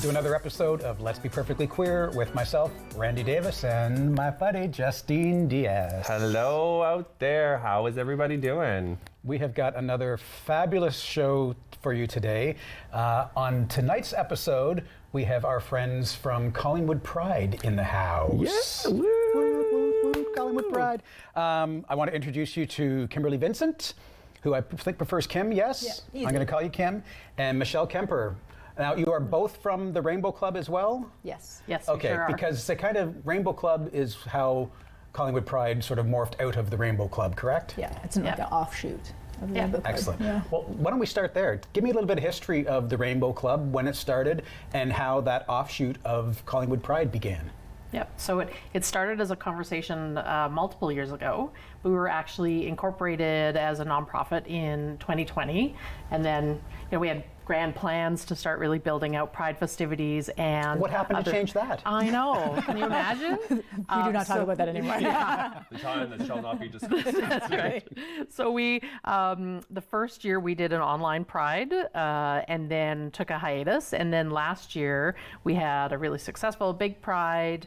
to another episode of Let's Be Perfectly Queer with myself, Randy Davis, and my buddy, Justine Diaz. Hello out there. How is everybody doing? We have got another fabulous show for you today. On tonight's episode, we have our friends from Collingwood Pride in the house. Yes. Woo, woo, woo, Collingwood Pride. I want to introduce you to Kimberly Vincent, who I think prefers Kim, yes? Yeah, I'm going to call you Kim. And Michelle Kemper. Now, you are both from the Rainbow Club as well? Yes. Yes, okay, we sure are. Because the kind of Rainbow Club is how Collingwood Pride sort of morphed out of the Rainbow Club, correct? Yeah, it's like an offshoot of the Rainbow Club. Excellent. Yeah. Well, why don't we start there? Give me a little bit of history of the Rainbow Club, when it started, and how that offshoot of Collingwood Pride began. Yep. So it started as a conversation multiple years ago. We were actually incorporated as a nonprofit in 2020, and then we had grand plans to start really building out Pride festivities. And what happened to change that? I know. Can you imagine? We do not talk about that anymore. The time that shall not be discussed. That's right. So we, the first year we did an online Pride, and then took a hiatus. And then last year we had a really successful big Pride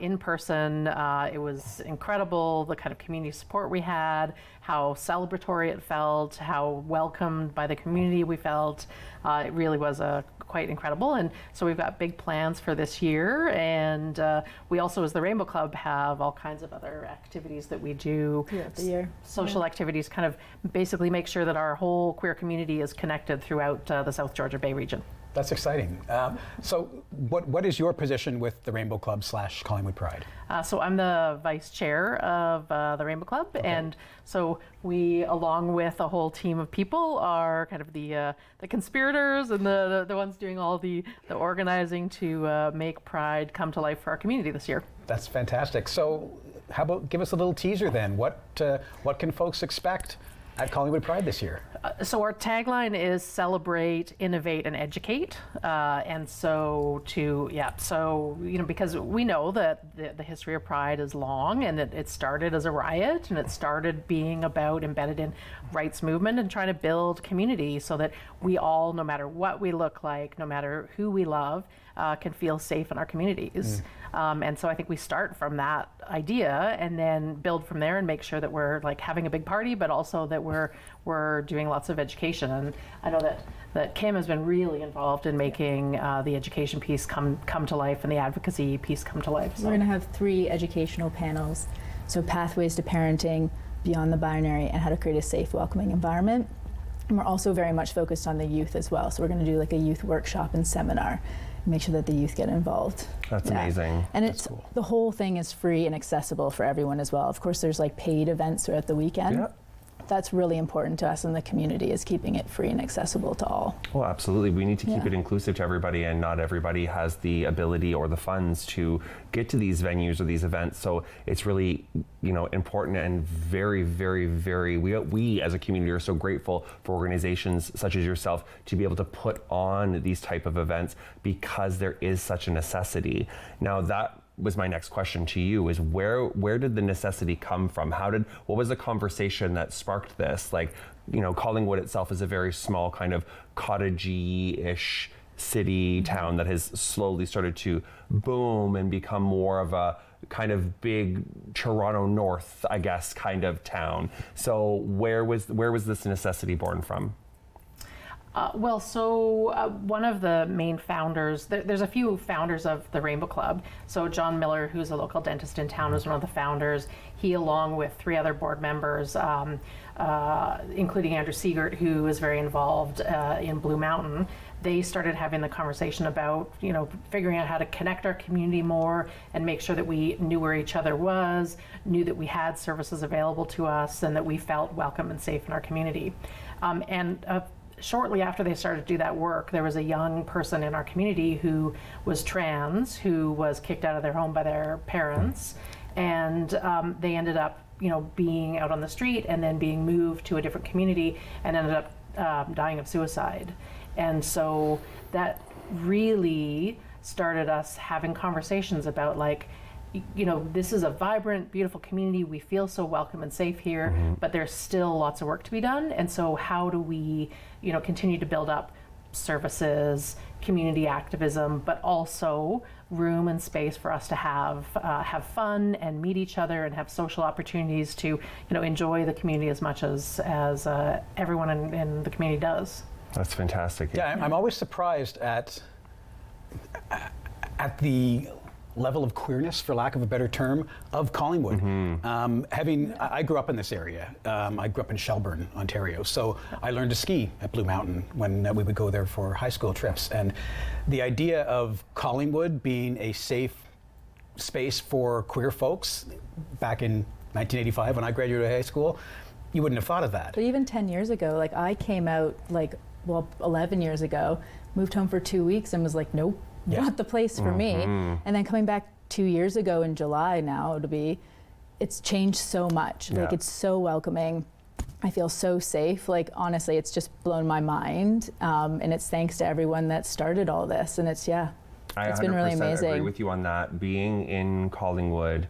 in person. It was incredible, the kind of community support we had, how celebratory it felt, how welcomed by the community we felt. It really was quite incredible. And so we've got big plans for this year. And we also, as the Rainbow Club, have all kinds of other activities that we do throughout the year. Social activities, kind of basically make sure that our whole queer community is connected throughout the South Georgia Bay region. That's exciting. So what is your position with the Rainbow Club / Collingwood Pride? So I'm the vice chair of the Rainbow Club. Okay. And so we, along with a whole team of people, are kind of the conspirators and the ones doing all the organizing to make Pride come to life for our community this year. That's fantastic. So how about give us a little teaser then? What can folks expect at Collingwood Pride this year? So our tagline is celebrate, innovate, and educate. And so because we know that the history of Pride is long, and it started as a riot, and it started being about embedded in rights movement and trying to build community so that we all, no matter what we look like, no matter who we love, can feel safe in our communities. And so I think we start from that idea and then build from there and make sure that we're like having a big party, but also that we're doing lots of education. And I know that Kim has been really involved in making the education piece come to life and the advocacy piece come to life. So. We're going to have 3 educational panels. So pathways to parenting, beyond the binary, and how to create a safe, welcoming environment. And we're also very much focused on the youth as well. So we're going to do like a youth workshop and seminar, make sure that the youth get involved. That's amazing. And it's cool. The whole thing is free and accessible for everyone as well. Of course, there's like paid events throughout the weekend. Yeah. That's really important to us in the community, is keeping it free and accessible to all. Well, absolutely. We need to keep it inclusive to everybody, and not everybody has the ability or the funds to get to these venues or these events. So it's really, important and very, very, very, we as a community are so grateful for organizations such as yourself to be able to put on these type of events because there is such a necessity. Now that was my next question to you, is where did the necessity come from? What was the conversation that sparked this? Like, Collingwood itself is a very small kind of cottagey-ish city town that has slowly started to boom and become more of a kind of big Toronto North, I guess, kind of town. So where was this necessity born from? One of the main founders, there's a few founders of the Rainbow Club. So John Miller, who's a local dentist in town, was one of the founders. He, along with 3 other board members, including Andrew Siegert, who is very involved in Blue Mountain, they started having the conversation about, figuring out how to connect our community more and make sure that we knew where each other was, knew that we had services available to us, and that we felt welcome and safe in our community. Shortly after they started to do that work, there was a young person in our community who was trans, who was kicked out of their home by their parents, and they ended up, being out on the street and then being moved to a different community and ended up dying of suicide. And so that really started us having conversations about this is a vibrant, beautiful community. We feel so welcome and safe here, but there's still lots of work to be done. And so how do we, continue to build up services, community activism, but also room and space for us to have fun and meet each other and have social opportunities to enjoy the community as much as everyone in the community does. That's fantastic. Yeah, I'm always surprised at the level of queerness, for lack of a better term, of Collingwood. I grew up in this area. I grew up in Shelburne, Ontario, so I learned to ski at Blue Mountain when we would go there for high school trips. And the idea of Collingwood being a safe space for queer folks back in 1985 when I graduated high school, you wouldn't have thought of that. But even 10 years ago, like I came out 11 years ago, moved home for 2 weeks and was like, nope. Not the place for me. And then coming back 2 years ago in July now it's changed so much. Yeah. Like it's so welcoming. I feel so safe. Like honestly, it's just blown my mind. And it's thanks to everyone that started all this. And it's been really amazing. I agree with you on that. Being in Collingwood,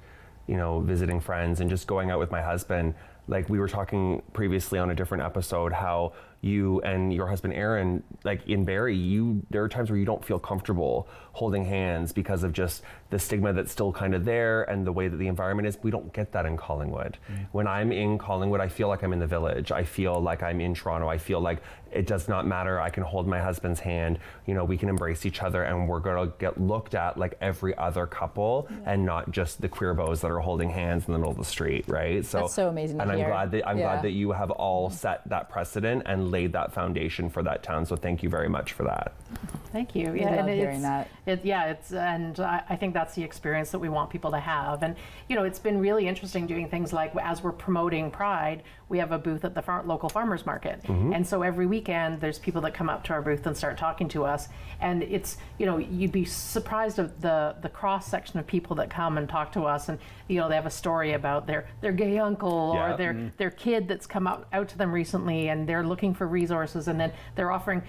visiting friends and just going out with my husband. Like we were talking previously on a different episode, how you and your husband Aaron, like in Barrie, there are times where you don't feel comfortable holding hands because of just the stigma that's still kind of there and the way that the environment is. We don't get that in Collingwood. When I'm in Collingwood, I feel like I'm in the village. I feel like I'm in Toronto. I feel like it does not matter. I can hold my husband's hand. We can embrace each other, and we're going to get looked at like every other couple and not just the queer bows that are holding hands in the middle of the street, right? So that's so amazing to hear. I'm glad that you have all set that precedent and laid that foundation for that town. So thank you very much for that. Thank you. I love hearing that. And I think that's the experience that we want people to have. And it's been really interesting doing things like as we're promoting Pride, we have a booth at the local farmers market, and so every weekend there's people that come up to our booth and start talking to us. And it's you'd be surprised of the cross section of people that come and talk to us, and they have a story about their gay uncle or their kid that's come out to them recently, and they're looking for resources, and then they're offering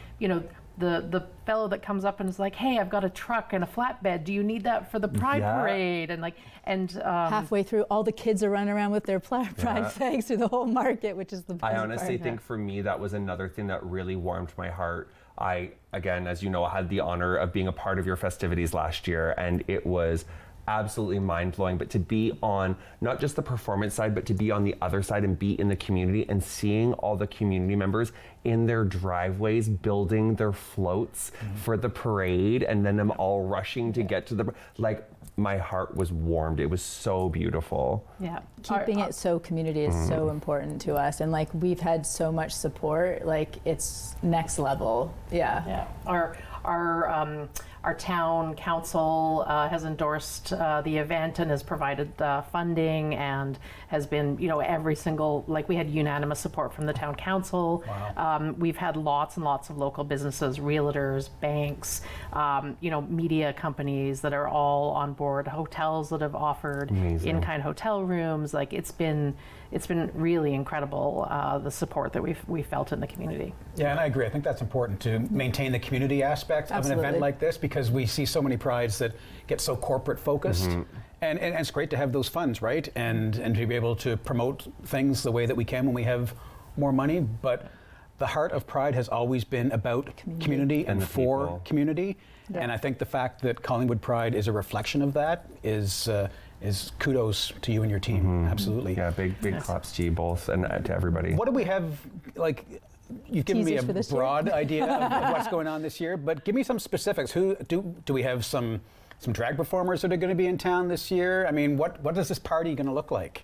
the fellow that comes up and is like, hey, I've got a truck and a flatbed. Do you need that for the Pride parade? And halfway through, all the kids are running around with their Pride flags through the whole market, which is the best I honestly part. think for me, that was another thing that really warmed my heart. I, again, as you know, had the honor of being a part of your festivities last year, and it was absolutely mind-blowing. But to be on not just the performance side, but to be on the other side and be in the community and seeing all the community members in their driveways building their floats for the parade, and then them all rushing to get to my heart was warmed. It was so beautiful. Yeah. Keeping it so community is so important to us, and we've had so much support, it's next level. Yeah. Our town council has endorsed the event and has provided funding and has been, every single, we had unanimous support from the town council. Wow. We've had lots and lots of local businesses, realtors, banks, media companies that are all on board, hotels that have offered in-kind hotel rooms. It's been really incredible, the support that we've felt in the community. Yeah, and I agree. I think that's important to maintain the community aspect of an event like this, because we see so many prides that get so corporate focused. And it's great to have those funds, right? And to be able to promote things the way that we can when we have more money. But the heart of Pride has always been about community and for people. Community. Yeah. And I think the fact that Collingwood Pride is a reflection of that is kudos to you and your team. Absolutely. Yeah, big claps to you both and to everybody. What do we have, you've given me a broad idea of what's going on this year, but give me some specifics. Do we have some drag performers that are going to be in town this year? I mean, what is this party going to look like?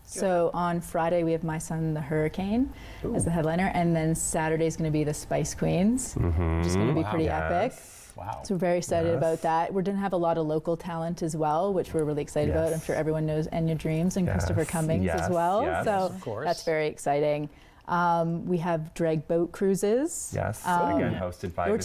So on Friday, we have My Son the Hurricane as the headliner, and then Saturday is going to be the Spice Queens, which is going to be pretty epic. Wow. So we're very excited about that. We're going to have a lot of local talent as well, which we're really excited about. I'm sure everyone knows Enya Dreams and Christopher Cummings as well. Yes. So of course. That's very exciting. We have drag boat cruises. Yes, again hosted by we're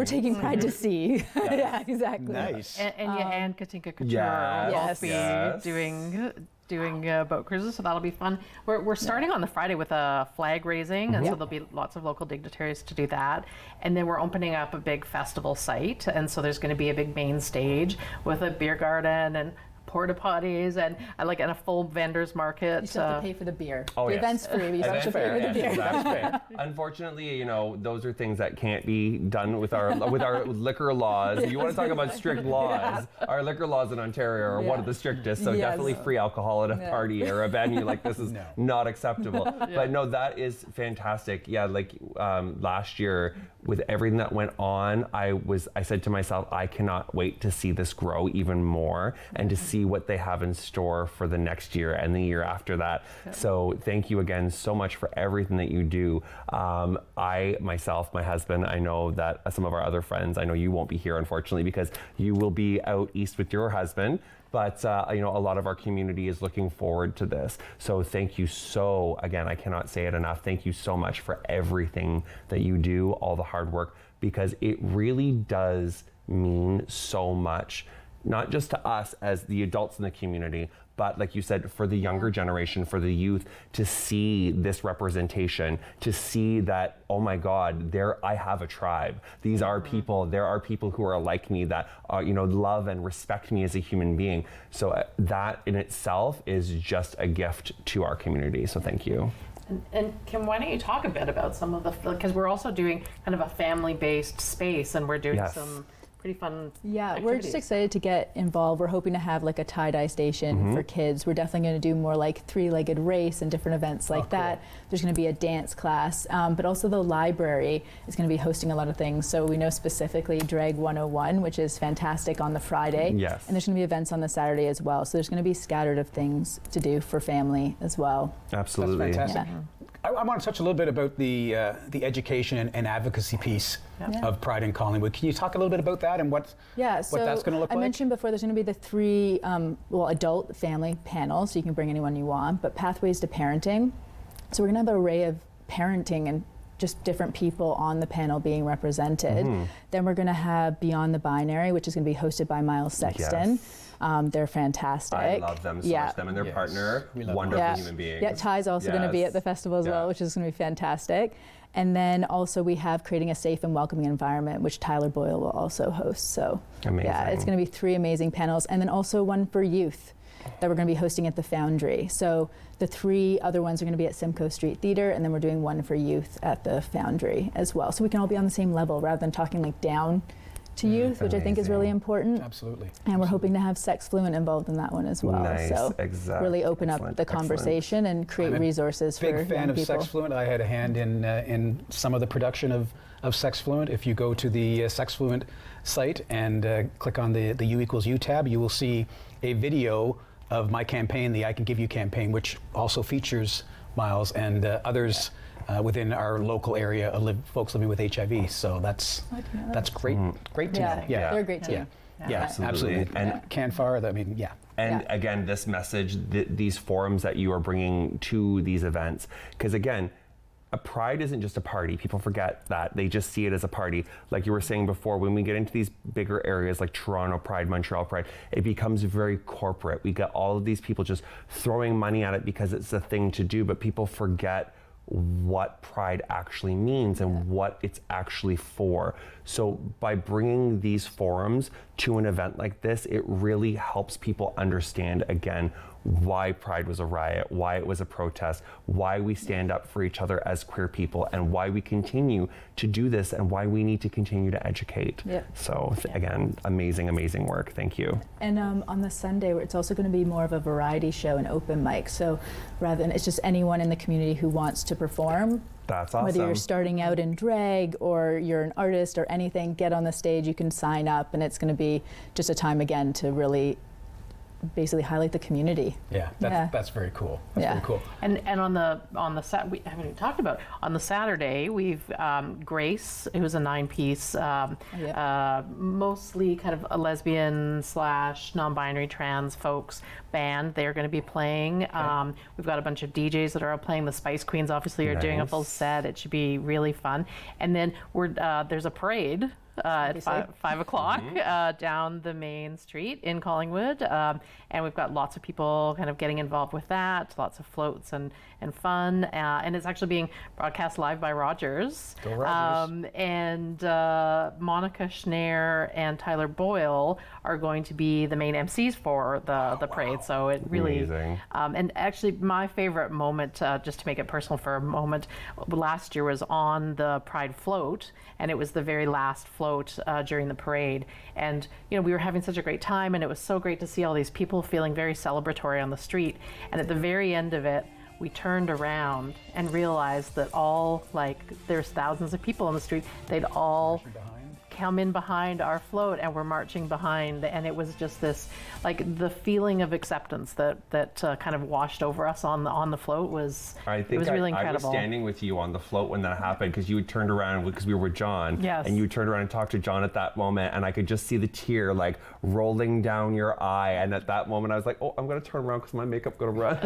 taking Pride to Sea. Yeah, exactly. Nice. And Katinka Couture will be doing boat cruises, so that'll be fun. We're starting on the Friday with a flag raising, and so there'll be lots of local dignitaries to do that. And then we're opening up a big festival site, and so there's going to be a big main stage with a beer garden and porta potties and a full vendors market. You still have to pay for the beer. Oh, the yes. event's free, but you still have to pay for the beer. Exactly. Unfortunately, those are things that can't be done with our liquor laws. You want to talk about strict laws? Our liquor laws in Ontario are one of the strictest. So definitely free alcohol at a party or a venue like this is not acceptable. But no, that is fantastic. Yeah, last year with everything that went on, I said to myself, I cannot wait to see this grow even more and to see what they have in store for the next year and the year after that. So thank you again so much for everything that you do. I myself, my husband, I know that some of our other friends, I know you won't be here unfortunately because you will be out east with your husband. But a lot of our community is looking forward to this. So thank you again, I cannot say it enough. Thank you so much for everything that you do, all the hard work, because it really does mean so much, not just to us as the adults in the community, but like you said, for the younger generation, for the youth, to see this representation, to see that, oh my God, I have a tribe. These are people, there are people who are like me that love and respect me as a human being. So that in itself is just a gift to our community. So thank you. And Kim, why don't you talk a bit about some of because we're also doing kind of a family-based space and we're doing some pretty fun activities. We're just excited to get involved. We're hoping to have a tie-dye station for kids. We're definitely going to do more three-legged race and different events like that. There's going to be a dance class, but also the library is going to be hosting a lot of things. So we know specifically Drag 101, which is fantastic on the Friday. Yes. And there's going to be events on the Saturday as well. So there's going to be scattered of things to do for family as well. Absolutely. That's fantastic. Yeah. I want to touch a little bit about the education and advocacy piece of Pride in Collingwood. Can you talk a little bit about that and what that's going to look like? I mentioned before there's going to be the three adult family panels, so you can bring anyone you want, but pathways to parenting. So we're going to have an array of parenting and just different people on the panel being represented. Then we're going to have Beyond the Binary, which is going to be hosted by Miles Sexton. Yes. They're fantastic. I love them so much. Them and their partner, wonderful human beings. Yeah, Ty's also going to be at the festival as well, which is going to be fantastic. And then also we have Creating a Safe and Welcoming Environment, which Tyler Boyle will also host. So amazing. Yeah, it's going to be 3 amazing panels. And then also one for youth that we're going to be hosting at the Foundry. So the 3 other ones are going to be at Simcoe Street Theatre, and then we're doing one for youth at the Foundry as well. So we can all be on the same level rather than talking down to youth, which I think is really important. Absolutely. And we're hoping to have Sex Fluent involved in that one as well. Nice. So really open up the conversation and create resources for young people. Big fan of Sex Fluent. I had a hand in some of the production of Sex Fluent. If you go to the Sex Fluent site and click on the U=U tab, you will see a video of my campaign, the I Can Give You campaign, which also features Miles and others within our local area of folks living with HIV. So that's great. Great to know. Yeah, they're a great team. Yeah, absolutely. And CanFAR, And again, this message, these forums that you are bringing to these events, because again, a Pride isn't just a party. People forget that. They just see it as a party. Like you were saying before, when we get into these bigger areas like Toronto Pride, Montreal Pride, it becomes very corporate. We get all of these people just throwing money at it because it's a thing to do, but people forget what Pride actually means and what it's actually for. So by bringing these forums to an event like this, it really helps people understand, again, why Pride was a riot, why it was a protest, why we stand up for each other as queer people, and why we continue to do this, and why we need to continue to educate. So again, amazing, amazing work. Thank you. And on the Sunday, it's also going to be more of a variety show and open mic. So rather than, it's just anyone in the community who wants to perform. That's awesome. Whether you're starting out in drag or you're an artist or anything, get on the stage, you can sign up, and it's going to be just a time again to really basically highlight the community. That's very cool. That's very cool. And on the we haven't even talked about on the Saturday, we've Grace, who's a 9-piece, mostly kind of a lesbian / non-binary trans folks band. They're going to be playing. We've got a bunch of DJs that are out playing. The Spice Queens obviously are doing a full set. It should be really fun. And then there's a parade at 5 o'clock down the main street in Collingwood. And we've got lots of people kind of getting involved with that, lots of floats and fun. And it's actually being broadcast live by Rogers. Go Rogers. And Monica Schneer and Tyler Boyle are going to be the main MCs for the parade. So it really, amazing. And actually my favorite moment, just to make it personal for a moment, last year was on the Pride float, and it was the very last float during the parade. And we were having such a great time, and it was so great to see all these people feeling very celebratory on the street. And at the very end of it, we turned around and realized that there's thousands of people on the street. They'd all come in behind our float and were marching behind, and it was just this, the feeling of acceptance that kind of washed over us on the float was. It was really incredible. I was standing with you on the float when that happened, because you had turned around, because we were with John. Yes. And you turned around and talked to John at that moment, and I could just see the tear rolling down your eye. And at that moment, I was like, oh, I'm gonna turn around because my makeup gonna run.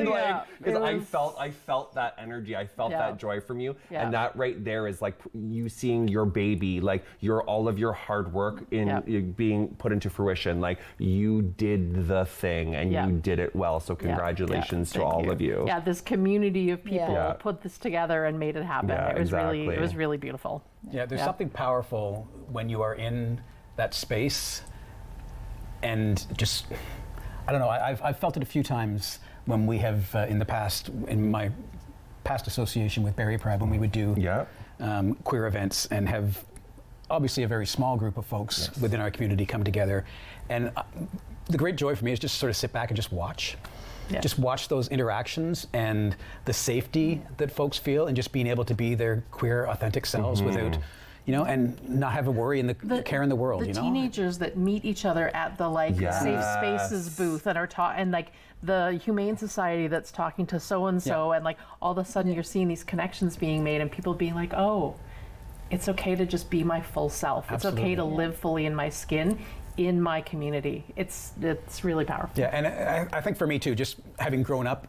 Because I felt that energy, I felt that joy from you, and that right there is you seeing your baby, all of your hard work in being put into fruition. You did the thing, and you did it well. So congratulations to all of you. Yeah, this community of people put this together and made it happen. Yeah, it was really beautiful. Yeah, there's something powerful when you are in that space, and just, I don't know, I've felt it a few times when we have in the past, in my past association with Barrie Pride, when we would do queer events and have obviously a very small group of folks within our community come together. And the great joy for me is just sort of sit back and just watch. Yeah. Just watch those interactions and the safety that folks feel, and just being able to be their queer, authentic selves without, and not have a worry and the care in the world. The teenagers that meet each other at the Safe Spaces booth and are and the Humane Society that's talking to so and so, and all of a sudden you're seeing these connections being made, and people being like, oh, it's okay to just be my full self. Absolutely. It's okay to live fully in my skin, in my community. It's really powerful. Yeah, and I think for me too, just having grown up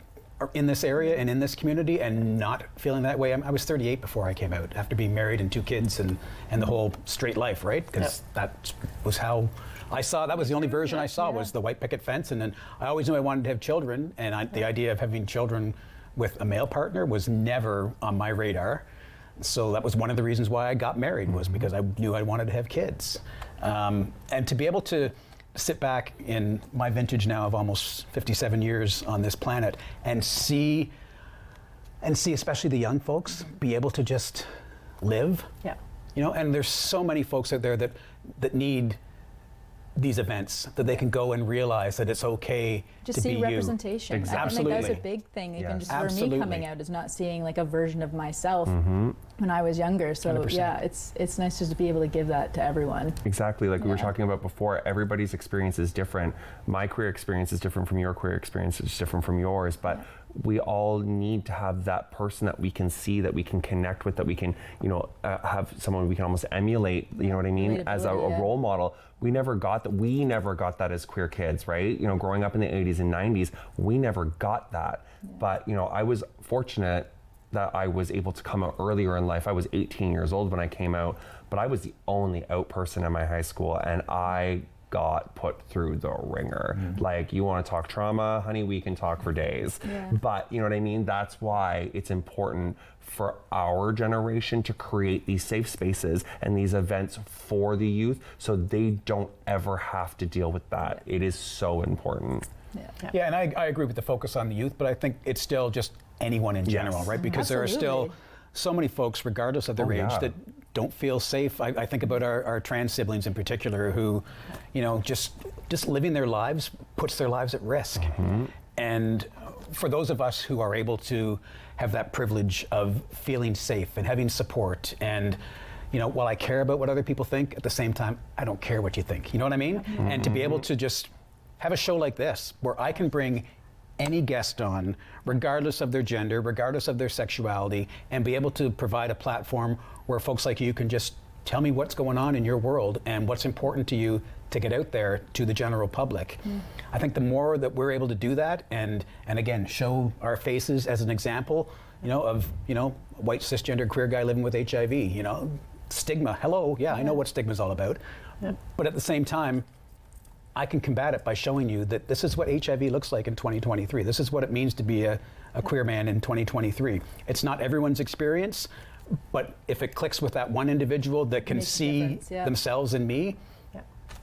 in this area and in this community and not feeling that way. I was 38 before I came out, after being married and 2 kids and the whole straight life, right? Because that was how I saw, that was the only version I saw, was the white picket fence. And then I always knew I wanted to have children, and the idea of having children with a male partner was never on my radar. So that was one of the reasons why I got married, was because I knew I wanted to have kids. And to be able to sit back in my vintage now of almost 57 years on this planet and see especially the young folks be able to just live. Yeah. And there's so many folks out there that need these events, that they can go and realize that it's okay just to see be representation. Exactly. I think that was a big thing, even just for me coming out, is not seeing a version of myself when I was younger. So 100%. It's nice just to be able to give that to everyone. Exactly, we were talking about before, everybody's experience is different. My queer experience is different from your queer experience, it's different from yours, but we all need to have that person that we can see, that we can connect with, that we can, have someone we can almost emulate, you know what I mean, as a role model. We never got that. We never got that as queer kids, right? Growing up in the 80s and 90s, we never got that. Yeah. But, I was fortunate that I was able to come out earlier in life. I was 18 years old when I came out, but I was the only out person in my high school, and I got put through the ringer. You want to talk trauma, honey, we can talk for days. Yeah. But you know what I mean? That's why it's important for our generation to create these safe spaces and these events for the youth, so they don't ever have to deal with that. It is so important. Yeah, and I agree with the focus on the youth, but I think it's still just anyone in general, right? Because there are still so many folks, regardless of their age, that don't feel safe. I think about our trans siblings in particular, who, just living their lives puts their lives at risk. And for those of us who are able to have that privilege of feeling safe and having support, and while I care about what other people think, at the same time, I don't care what you think. You know what I mean? And to be able to just have a show like this, where I can bring any guest on, regardless of their gender, regardless of their sexuality, and be able to provide a platform where folks like you can just tell me what's going on in your world and what's important to you to get out there to the general public. I think the more that we're able to do that, and again, show our faces as an example, of, a white cisgendered queer guy living with HIV, stigma. Hello, yeah, I know what stigma is all about. But at the same time, I can combat it by showing you that this is what HIV looks like in 2023. This is what it means to be a queer man in 2023. It's not everyone's experience, but if it clicks with that one individual that can see themselves in me,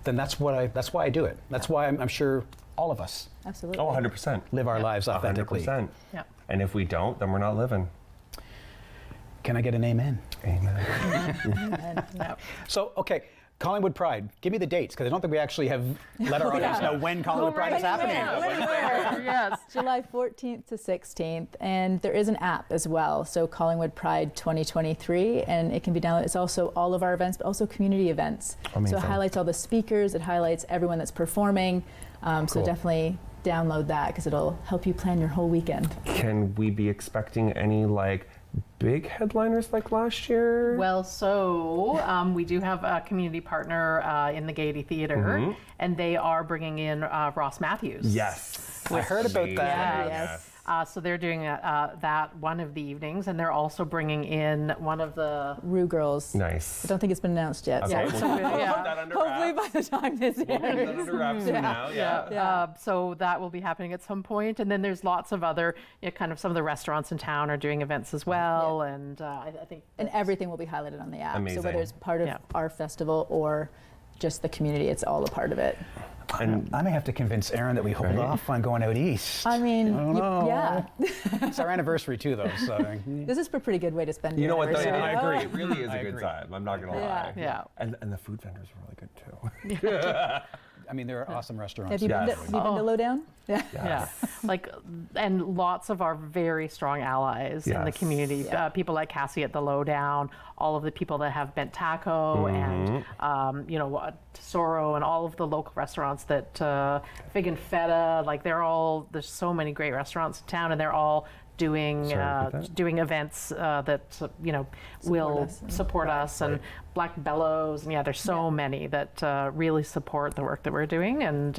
then that's why I do it. That's why I'm sure all of us Absolutely. Oh, 100%. live our lives authentically. 100%. Yeah. And if we don't, then we're not living. Can I get an amen? Amen. So, okay, Collingwood Pride. Give me the dates, because I don't think we actually have let our audience know when Collingwood Pride is happening. Yes. July 14th to 16th, and there is an app as well, so Collingwood Pride 2023, and it can be downloaded. It's also all of our events, but also community events. Amazing. So it highlights all the speakers, it highlights everyone that's performing, so Cool. definitely download that, because it'll help you plan your whole weekend. Can we be expecting any like big headliners like last year? Well, so we do have a community partner in the Gaiety Theatre, and they are bringing in Ross Matthews. Yes. I heard about that. Yes. So they're doing that one of the evenings, and they're also bringing in one of the. Rue Girls. Nice. I don't think it's been announced yet. Okay, So we'll Yeah. put that under hopefully wraps. by the time this We'll put that airs. under wraps for now. Yeah. So that will be happening at some point, and then there's lots of other, kind of some of the restaurants in town are doing events as well, and I think. And everything will be highlighted on the app. Amazing. So whether it's part of Yeah. our festival or just the community, it's all a part of it. And I may have to convince Aaron that we hold off on going out east. I mean, don't know. yeah. It's our anniversary too, though. So This is a pretty good way to spend you your know what? Though, anniversary. I agree. It really is I a good agree. time. I'm not gonna Yeah. lie. Yeah. And the food vendors are really good too. I mean, there are awesome restaurants. Have you been to, Yes. have you been to Lowdown? Yeah. Yeah, and lots of our very strong allies in the Yes. community. Yeah. People like Cassie at the Lowdown, all of the people that have Bent Taco, and Tesoro, and all of the local restaurants that Fig and Feta. There's so many great restaurants in town, and they're all doing Sorry, repeat that? doing events that will us and- support us, and Black Bellows, and there's so many that really support the work that we're doing, and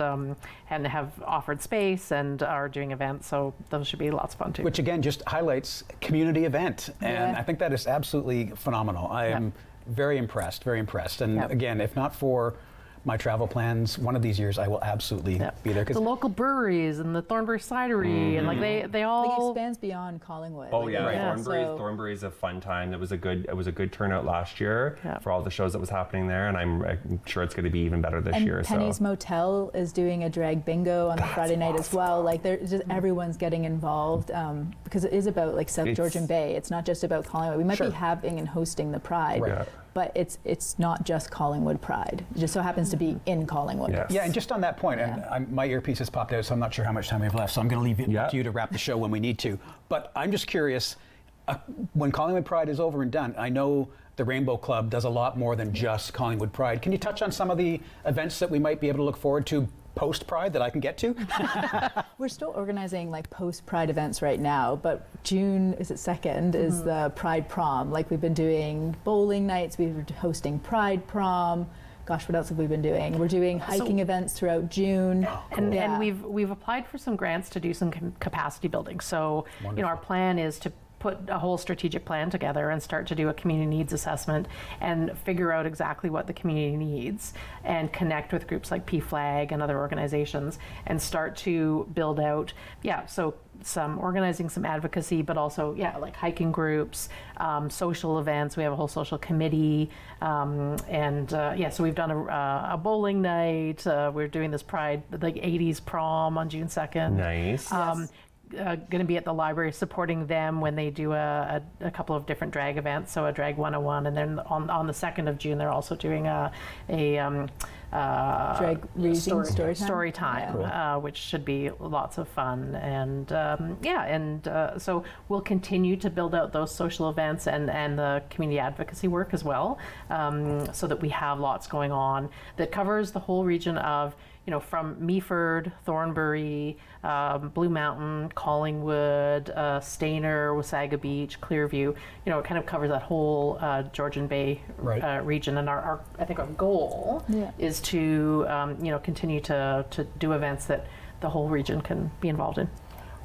have offered space and are doing events. So those should be lots of fun too. Which again just highlights community event, and Yeah. I think that is absolutely phenomenal. I am very impressed, very impressed. And Yep. again, if not for my travel plans, one of these years I will absolutely be there. the local breweries and the Thornbury Cidery, and they Like all. expands beyond Collingwood. Oh Like, yeah, Yeah. Thornbury's a fun time. It was a good turnout last year Yeah. for all the shows that was happening there, and I'm sure it's going to be even better this And year. Penny's So Motel is doing a drag bingo on the Friday night as well. Like there's just everyone's getting involved because it is about like South It's- Georgian Bay. It's not just about Collingwood. We might Sure. be having and hosting the Pride, Right. Yeah. but it's not just Collingwood Pride. It just so happens to be in Collingwood. Yes. Yeah, and just on that point, and my earpiece has popped out, so I'm not sure how much time we have left, so I'm going to leave it to you to wrap the show when we need to. But I'm just curious, when Collingwood Pride is over and done, I know the Rainbow Club does a lot more than just Collingwood Pride. Can you touch on some of the events that we might be able to look forward to post-Pride that I can get to? We're still organizing like post-Pride events right now, but June, is it 2nd, is the Pride Prom. Like we've been doing bowling nights, we've been hosting Pride Prom. Gosh, what else have we been doing? We're doing hiking events throughout June. And, Yeah. and we've applied for some grants to do some capacity building. So our plan is to put a whole strategic plan together and start to do a community needs assessment and figure out exactly what the community needs, and connect with groups like PFLAG and other organizations, and start to build out so some organizing, some advocacy, but also like hiking groups, social events. We have a whole social committee, so we've done a bowling night. We're doing this Pride, like 80s prom on June 2nd. Nice. Going to be at the library supporting them when they do a couple of different drag events, so a Drag 101, and then on the 2nd of June they're also doing a Drag reading story time, which should be lots of fun, and so we'll continue to build out those social events and the community advocacy work as well, so that we have lots going on that covers the whole region of from Meaford, Thornbury, Blue Mountain, Collingwood, Stayner, Wasaga Beach, Clearview. It kind of covers that whole Georgian Bay region. And I think our goal is to continue to do events that the whole region can be involved in.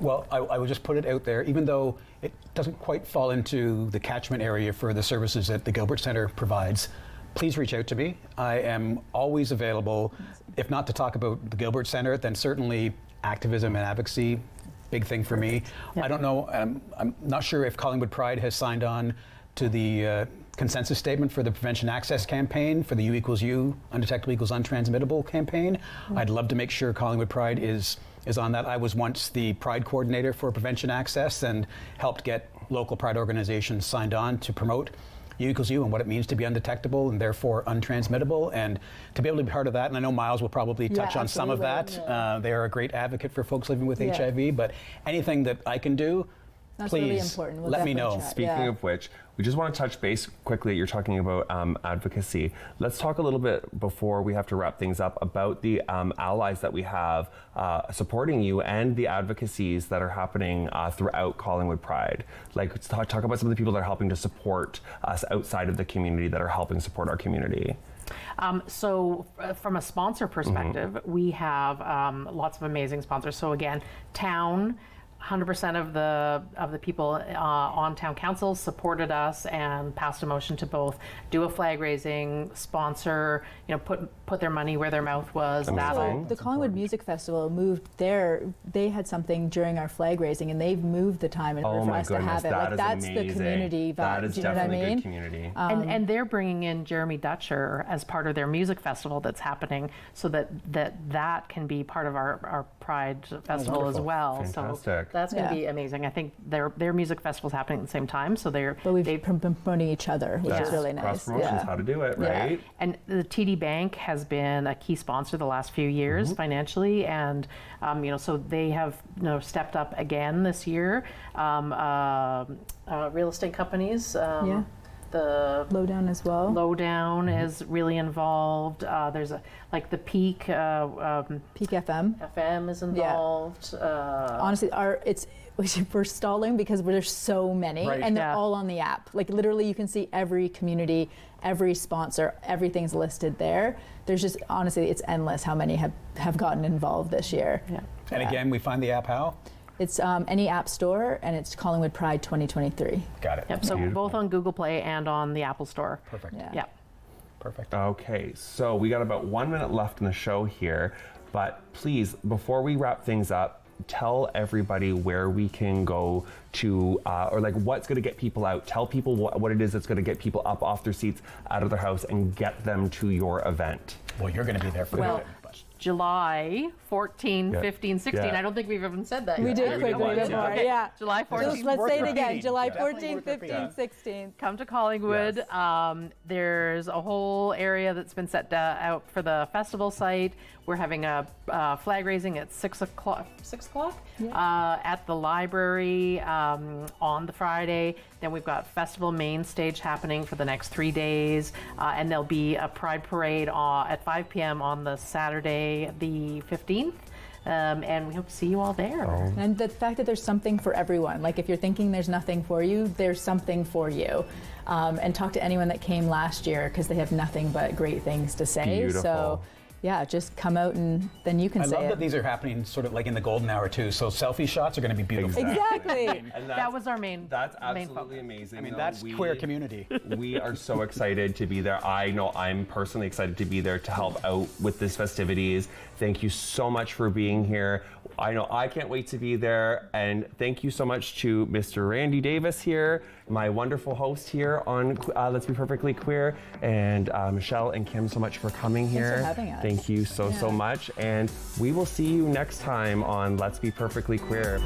Well, I would just put it out there, even though it doesn't quite fall into the catchment area for the services that the Gilbert Centre provides, please reach out to me. I am always available, if not to talk about the Gilbert Centre, then certainly activism and advocacy, big thing for me. Yep. I don't know, I'm not sure if Collingwood Pride has signed on to the consensus statement for the Prevention Access campaign, for the U equals U, undetectable equals untransmittable campaign. I'd love to make sure Collingwood Pride is on that. I was once the Pride coordinator for Prevention Access and helped get local Pride organizations signed on to promote U equals U and what it means to be undetectable and therefore untransmittable, and to be able to be part of that. And I know Miles will probably touch on some of that. They are a great advocate for folks living with HIV, but anything that I can do, That's please really important. We'll let me definitely know. chat. Speaking of which, we just want to touch base quickly. You're talking about advocacy. Let's talk a little bit before we have to wrap things up about the allies that we have supporting you and the advocacies that are happening throughout Collingwood Pride. Like, let's talk about some of the people that are helping to support us outside of the community, that are helping support our community. So from a sponsor perspective, we have lots of amazing sponsors. So again, town, 100% of the people on town council supported us and passed a motion to both do a flag raising, sponsor, put their money where their mouth was. Amazing. So the Collingwood Music Festival moved they had something during our flag raising, and they've moved the time in order for us to have it. That that's amazing. The community vibe. That is Do you know what I definitely mean? good community. And they're bringing in Jeremy Dutcher as part of their music festival that's happening, so that can be part of our Pride festival as wonderful. well. Fantastic. So that's going to be amazing. I think their music festival's happening at the same time, so But we've been promoting each other, which is really nice. Cross promotions, how to do it, right? And the TD Bank has been a key sponsor the last few years financially, and so they have stepped up again this year. Real estate companies. The Lowdown as well. Lowdown is really involved. There's the Peak. Peak FM. FM is involved. Honestly, we're stalling because there's so many, Right. and they're all on the app. Like, literally, you can see every community, every sponsor, everything's listed there. There's just, honestly, it's endless how many have gotten involved this year. Yeah. And again, we find the app how? It's any app store, and it's Collingwood Pride 2023. Got it. Yep. So both on Google Play and on the Apple Store. Perfect. Yeah. Yeah. Perfect. Okay, so we got about 1 minute left in the show here, but please, before we wrap things up, tell everybody where we can go to, or what's going to get people out. Tell people what it is that's going to get people up off their seats, out of their house, and get them to your event. Well, you're going to be there for Well, that. July 14, 15, 16. Yeah. I don't think we've even said that We yet. did quickly before, Okay. yeah. July 14. Let's say it again. repeating. July Definitely 14, worth 15, repeating. 16. Come to Collingwood. Yes. There's a whole area that's been set out for the festival site. We're having a flag raising at 6 o'clock. 6 o'clock at the library on the Friday. Then we've got festival main stage happening for the next 3 days, and there'll be a Pride parade at 5 p.m. on the Saturday, the 15th. And we hope to see you all there. And the fact that there's something for everyone. Like, if you're thinking there's nothing for you, there's something for you. And talk to anyone that came last year, because they have nothing but great things to say. Beautiful. So, yeah, just come out and then you can I say love it. that these are happening sort of like in the golden hour too. So selfie shots are going to be beautiful. Exactly. And That was our main. That's main absolutely focus. amazing. I mean, though. that's queer community. We are so excited to be there. I know I'm personally excited to be there to help out with these festivities. Thank you so much for being here. I know I can't wait to be there. And thank you so much to Mr. Randy Davis here, my wonderful host here on Let's Be Perfectly Queer, and Michelle and Kim, so much for coming here. for having us. Thank you so much. And we will see you next time on Let's Be Perfectly Queer.